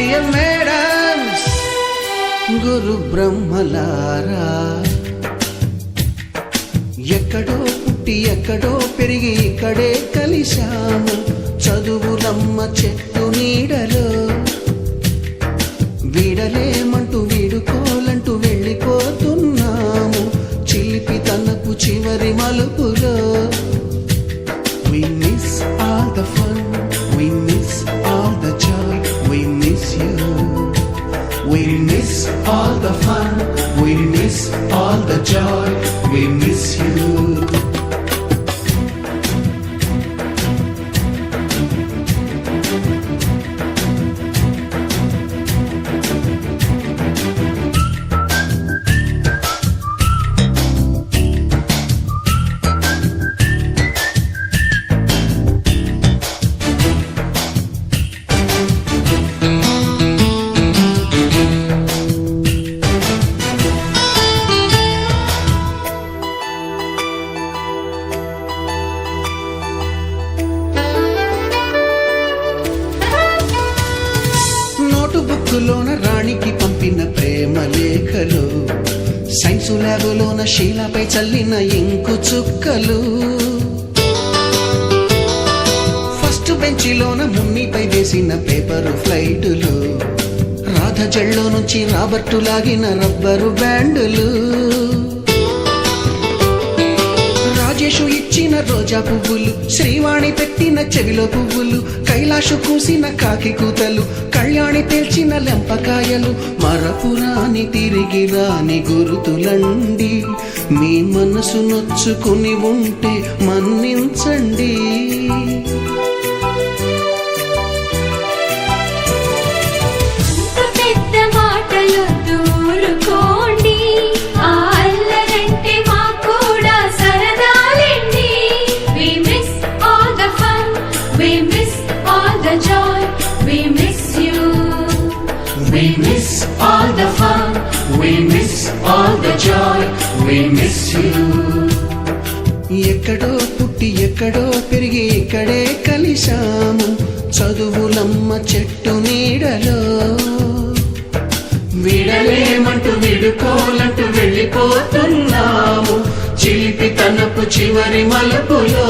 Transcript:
Dear madams, గురు బ్రహ్మలారా, ఎక్కడో పుట్టి ఎక్కడో పెరిగి ఇక్కడే కలిశాము చదువులమ్మ చెట్టు నీడలో. వీడలేమంటూ వీడుకోలంటూ వెళ్ళిపోతున్నాము చిలిపి తనపు చివరి మలుపులో. We miss all the fun, we miss all the joy, we miss you. We miss all the fun, we miss all the joy, we miss you. బుక్కులోన రాణికి పంపిన ప్రేమ లేఖలు, సైన్సు ల్యాబులోన శీలపై చల్లిన ఇంకు చుక్కలు, ఫస్ట్ బెంచిలోన మున్నిపై వేసిన పేపరు ఫ్లైటులు, రాధ జల్లో నుంచి రాబర్టు లాగిన rubber బ్యాండులు, Rajesh ఇచ్చిన రోజా పువ్వులు, శ్రీవాణి పెట్టిన చెవిలో పువ్వులు, కైలాషు కూసిన కాకి కూతలు, కళ్యాణి పేల్చిన లెంపకాయలు, మరపురాని తిరిగి రాని గురుతులండి. మీ మనసు నొచ్చుకుని ఉంటే మన్నించండి. We miss all the fun, we miss all the joy, we miss you. ఎక్కడో పుట్టి ఎక్కడో పెరిగి ఇక్కడే కలిశాము చదువులమ్మ చెట్టు నీడలో. విడలేమంటూ విడుకోలంటూ వెళ్ళిపోతున్నాము చిలిపి తనపు చివరి మలుపులో.